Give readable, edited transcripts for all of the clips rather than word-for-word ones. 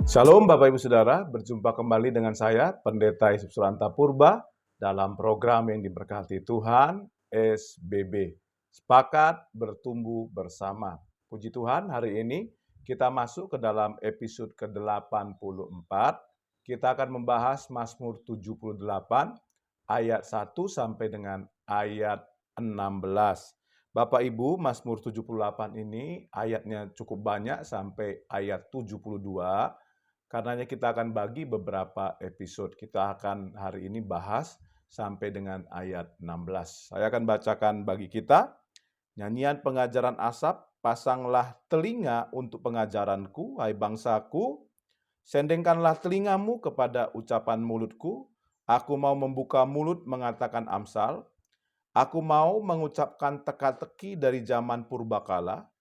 Shalom Bapak Ibu Saudara, berjumpa kembali dengan saya Pendeta Yusuf Suranta Purba dalam program yang diberkati Tuhan, SBB. Sepakat bertumbuh bersama. Puji Tuhan, hari ini kita masuk ke dalam episode ke-84. Kita akan membahas Mazmur 78 ayat 1 sampai dengan ayat 16. Bapak Ibu, Mazmur 78 ini ayatnya cukup banyak sampai ayat 72. Karenanya kita akan bagi beberapa episode. Kita akan hari ini bahas sampai dengan ayat 16. Saya akan bacakan bagi kita. Nyanyian pengajaran Asaf, pasanglah telinga untuk pengajaranku, hai bangsaku. Sendengkanlah telingamu kepada ucapan mulutku. Aku mau membuka mulut mengatakan amsal. Aku mau mengucapkan teka-teki dari zaman purbakala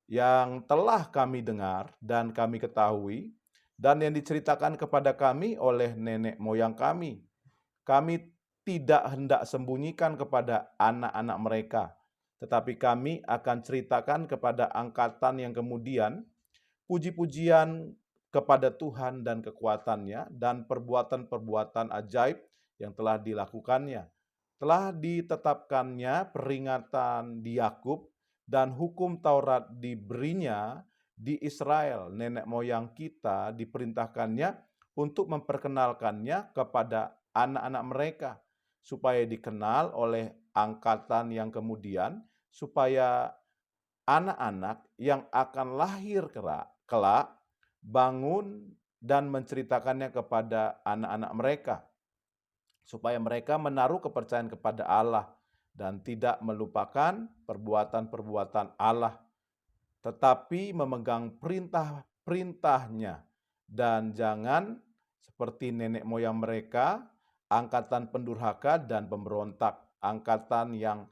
yang telah kami dengar dan kami ketahui, dan yang diceritakan kepada kami oleh nenek moyang kami. Kami tidak hendak sembunyikan kepada anak-anak mereka, tetapi kami akan ceritakan kepada angkatan yang kemudian puji-pujian kepada Tuhan dan kekuatannya dan perbuatan-perbuatan ajaib yang telah dilakukannya. Telah ditetapkannya peringatan di Yakub dan hukum Taurat diberinya di Israel. Nenek moyang kita diperintahkannya untuk memperkenalkannya kepada anak-anak mereka, supaya dikenal oleh angkatan yang kemudian, supaya anak-anak yang akan lahir kelak bangun dan menceritakannya kepada anak-anak mereka, supaya mereka menaruh kepercayaan kepada Allah dan tidak melupakan perbuatan-perbuatan Allah, tetapi memegang perintah-perintahnya, dan jangan seperti nenek moyang mereka, angkatan pendurhaka dan pemberontak, angkatan yang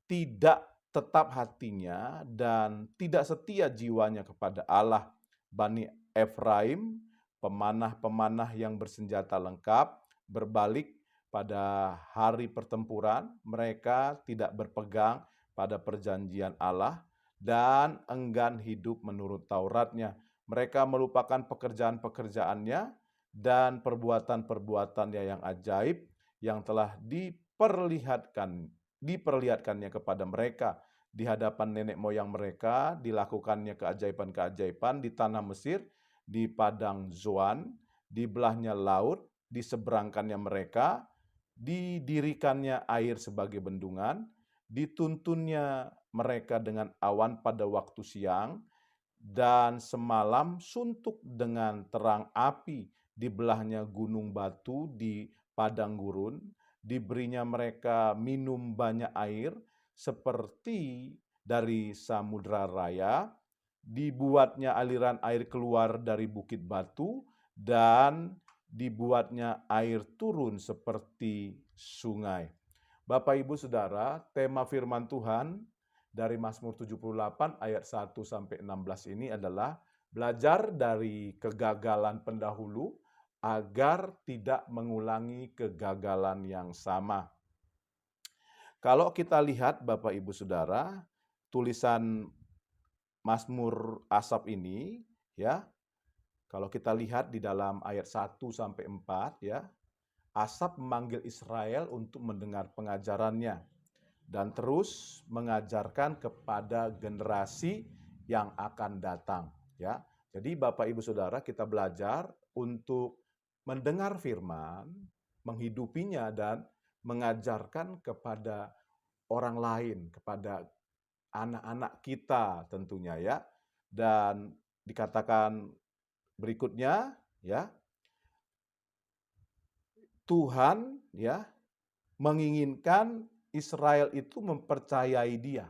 tidak tetap hatinya dan tidak setia jiwanya kepada Allah. Bani Efraim, pemanah-pemanah yang bersenjata lengkap, berbalik pada hari pertempuran. Mereka tidak berpegang pada perjanjian Allah dan enggan hidup menurut Tauratnya. Mereka melupakan pekerjaan-pekerjaannya dan perbuatan-perbuatannya yang ajaib yang telah diperlihatkannya kepada mereka di hadapan nenek moyang mereka. Dilakukannya keajaiban-keajaiban di tanah Mesir, di padang Zoan, di belahnya laut, diseberangkannya mereka, didirikannya air sebagai bendungan, dituntunnya mereka dengan awan pada waktu siang, dan semalam suntuk dengan terang api, di belahnya gunung batu di padang gurun, diberinya mereka minum banyak air seperti dari samudra raya, dibuatnya aliran air keluar dari bukit batu, dan dibuatnya air turun seperti sungai. Bapak Ibu Saudara, tema firman Tuhan dari Mazmur 78 ayat 1 sampai 16 ini adalah belajar dari kegagalan pendahulu agar tidak mengulangi kegagalan yang sama. Kalau kita lihat Bapak Ibu Saudara, tulisan Mazmur Asaf ini ya, kalau kita lihat di dalam ayat 1 sampai 4 ya, Asaf memanggil Israel untuk mendengar pengajarannya dan terus mengajarkan kepada generasi yang akan datang ya. Jadi Bapak Ibu Saudara, kita belajar untuk mendengar firman, menghidupinya dan mengajarkan kepada orang lain, kepada anak-anak kita tentunya ya. Dan dikatakan berikutnya ya, Tuhan ya menginginkan Israel itu mempercayai Dia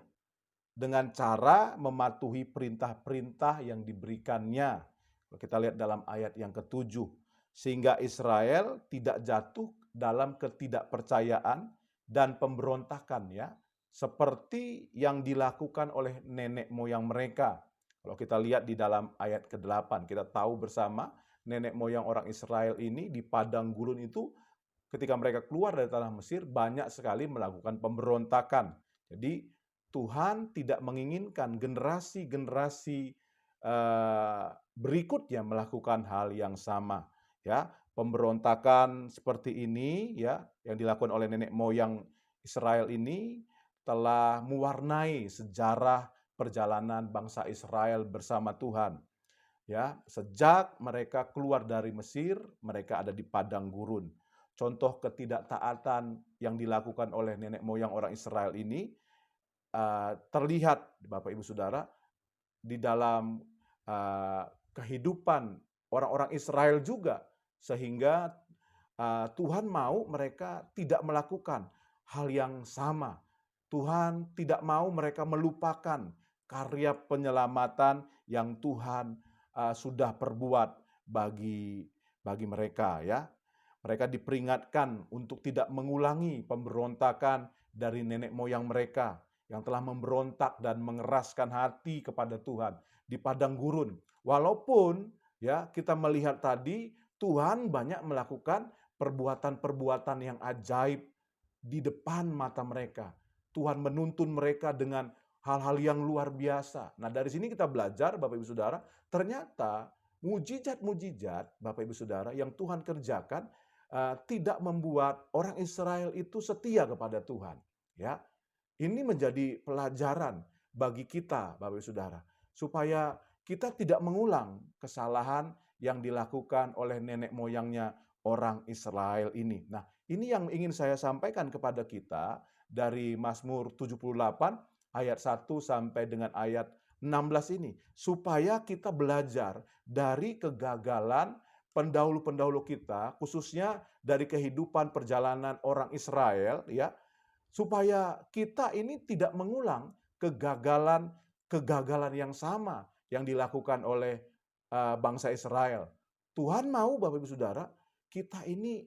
dengan cara mematuhi perintah-perintah yang diberikannya. Kita lihat dalam ayat yang ke-7, sehingga Israel tidak jatuh dalam ketidakpercayaan dan pemberontakan ya, seperti yang dilakukan oleh nenek moyang mereka. Kalau kita lihat di dalam ayat ke-8, kita tahu bersama nenek moyang orang Israel ini di padang gurun itu, ketika mereka keluar dari tanah Mesir, banyak sekali melakukan pemberontakan. Jadi Tuhan tidak menginginkan generasi-generasi berikutnya melakukan hal yang sama, ya. Pemberontakan seperti ini, ya, yang dilakukan oleh nenek moyang Israel ini telah mewarnai sejarah perjalanan bangsa Israel bersama Tuhan. Ya, sejak mereka keluar dari Mesir, mereka ada di padang gurun. Contoh ketidaktaatan yang dilakukan oleh nenek moyang orang Israel ini terlihat, Bapak Ibu Saudara, di dalam kehidupan orang-orang Israel juga, sehingga Tuhan mau mereka tidak melakukan hal yang sama. Tuhan tidak mau mereka melupakan karya penyelamatan yang Tuhan sudah perbuat bagi mereka, ya. Mereka diperingatkan untuk tidak mengulangi pemberontakan dari nenek moyang mereka yang telah memberontak dan mengeraskan hati kepada Tuhan di padang gurun. Walaupun ya kita melihat tadi Tuhan banyak melakukan perbuatan-perbuatan yang ajaib di depan mata mereka. Tuhan menuntun mereka dengan hal-hal yang luar biasa. Nah, dari sini kita belajar, Bapak Ibu Saudara, ternyata mujizat-mujizat, Bapak Ibu Saudara, yang Tuhan kerjakan tidak membuat orang Israel itu setia kepada Tuhan. Ya, ini menjadi pelajaran bagi kita, Bapak Ibu Saudara, supaya kita tidak mengulang kesalahan yang dilakukan oleh nenek moyangnya orang Israel ini. Nah, ini yang ingin saya sampaikan kepada kita dari Mazmur 78 ayat 1 sampai dengan ayat 16 ini, supaya kita belajar dari kegagalan pendahulu-pendahulu kita, khususnya dari kehidupan perjalanan orang Israel, ya, supaya kita ini tidak mengulang kegagalan yang sama yang dilakukan oleh bangsa Israel. Tuhan mau, Bapak Ibu Saudara, kita ini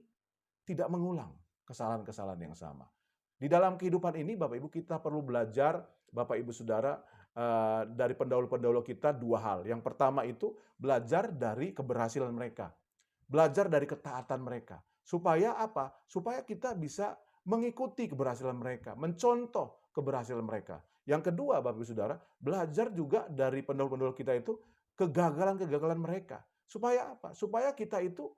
tidak mengulang kesalahan-kesalahan yang sama. Di dalam kehidupan ini, Bapak Ibu, kita perlu belajar, Bapak Ibu Saudara, dari pendahulu-pendahulu kita dua hal. Yang pertama itu belajar dari keberhasilan mereka. Belajar dari ketaatan mereka. Supaya apa? Supaya kita bisa mengikuti keberhasilan mereka, mencontoh keberhasilan mereka. Yang kedua, Bapak Ibu Saudara, belajar juga dari pendahulu-pendahulu kita itu kegagalan-kegagalan mereka. Supaya apa? Supaya kita itu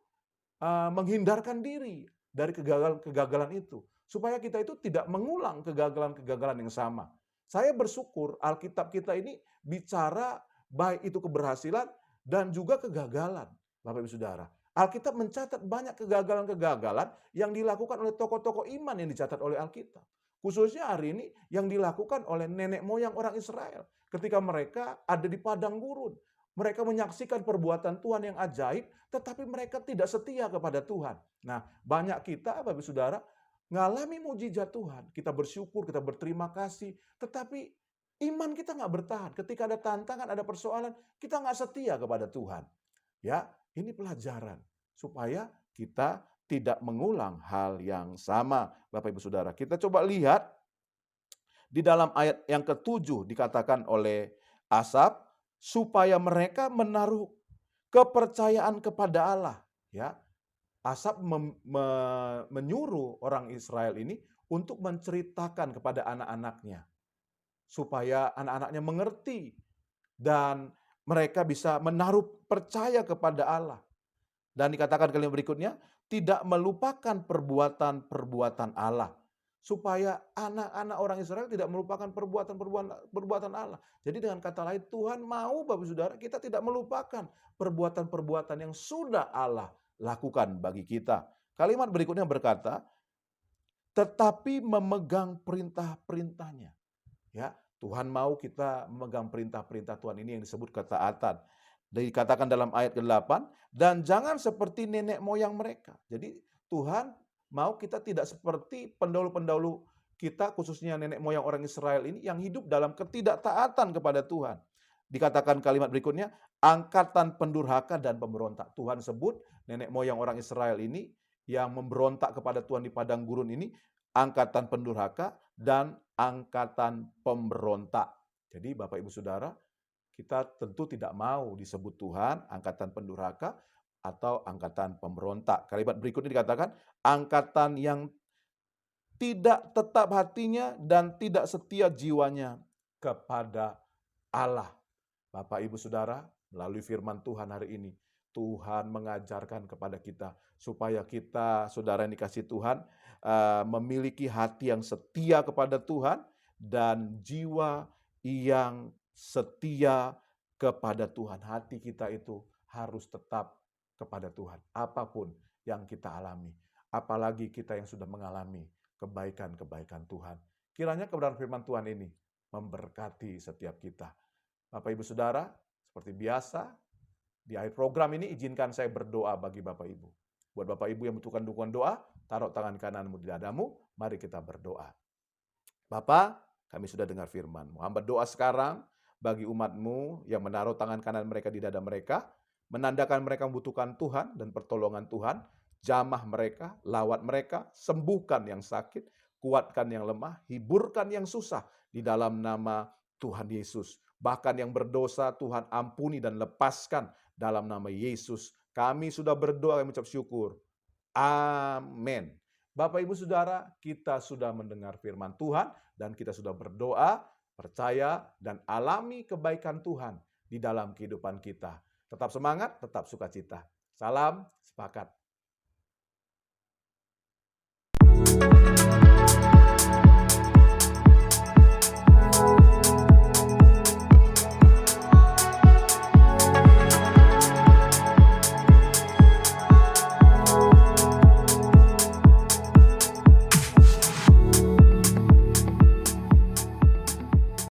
menghindarkan diri dari kegagalan-kegagalan itu. Supaya kita itu tidak mengulang kegagalan-kegagalan yang sama. Saya bersyukur Alkitab kita ini bicara baik itu keberhasilan dan juga kegagalan, Bapak Ibu Saudara. Alkitab mencatat banyak kegagalan-kegagalan yang dilakukan oleh tokoh-tokoh iman yang dicatat oleh Alkitab. Khususnya hari ini yang dilakukan oleh nenek moyang orang Israel ketika mereka ada di padang gurun. Mereka menyaksikan perbuatan Tuhan yang ajaib, tetapi mereka tidak setia kepada Tuhan. Nah, banyak kita, Bapak Ibu Saudara, ngalami mujizat Tuhan. Kita bersyukur, kita berterima kasih, tetapi iman kita nggak bertahan. Ketika ada tantangan, ada persoalan, kita nggak setia kepada Tuhan. Ya, ini pelajaran supaya kita tidak mengulang hal yang sama, Bapak Ibu Saudara. Kita coba lihat di dalam ayat yang ke-7 dikatakan oleh Asaf, supaya mereka menaruh kepercayaan kepada Allah. Ya, Asaf menyuruh orang Israel ini untuk menceritakan kepada anak-anaknya, supaya anak-anaknya mengerti dan mereka bisa menaruh percaya kepada Allah. Dan dikatakan kalimat berikutnya, tidak melupakan perbuatan-perbuatan Allah. Supaya anak-anak orang Israel tidak melupakan perbuatan Allah. Jadi dengan kata lain, Tuhan mau, Bapak Saudara, kita tidak melupakan perbuatan-perbuatan yang sudah Allah lakukan bagi kita. Kalimat berikutnya berkata, tetapi memegang perintah-perintahnya. Ya, Tuhan mau kita memegang perintah-perintah Tuhan ini yang disebut ketaatan. Dikatakan dalam ayat ke-8, dan jangan seperti nenek moyang mereka. Jadi Tuhan mau kita tidak seperti pendahulu-pendahulu kita, khususnya nenek moyang orang Israel ini yang hidup dalam ketidaktaatan kepada Tuhan. Dikatakan kalimat berikutnya, angkatan pendurhaka dan pemberontak. Tuhan sebut nenek moyang orang Israel ini yang memberontak kepada Tuhan di padang gurun ini, angkatan pendurhaka dan angkatan pemberontak. Jadi Bapak Ibu Saudara, kita tentu tidak mau disebut Tuhan angkatan pendurhaka atau angkatan pemberontak. Kalimat berikutnya dikatakan, angkatan yang tidak tetap hatinya dan tidak setia jiwanya kepada Allah. Bapak, Ibu, Saudara, melalui firman Tuhan hari ini, Tuhan mengajarkan kepada kita supaya kita, saudara yang dikasihi Tuhan, memiliki hati yang setia kepada Tuhan dan jiwa yang setia kepada Tuhan. Hati kita itu harus tetap kepada Tuhan, apapun yang kita alami. Apalagi kita yang sudah mengalami kebaikan-kebaikan Tuhan. Kiranya kebenaran firman Tuhan ini memberkati setiap kita. Bapak, Ibu, Saudara, seperti biasa, di akhir program ini izinkan saya berdoa bagi Bapak Ibu. Buat Bapak Ibu yang membutuhkan dukungan doa, taruh tangan kananmu di dadamu, mari kita berdoa. Bapa, kami sudah dengar firman-Mu. Hamba doa sekarang bagi umat-Mu yang menaruh tangan kanan mereka di dada mereka, menandakan mereka membutuhkan Tuhan dan pertolongan Tuhan, jamah mereka, lawat mereka, sembuhkan yang sakit, kuatkan yang lemah, hiburkan yang susah di dalam nama Tuhan Yesus. Bahkan yang berdosa Tuhan ampuni dan lepaskan dalam nama Yesus. Kami sudah berdoa, kami mengucap syukur. Amin. Bapak, Ibu, Saudara, kita sudah mendengar firman Tuhan dan kita sudah berdoa, percaya, dan alami kebaikan Tuhan di dalam kehidupan kita. Tetap semangat, tetap sukacita. Salam sepakat.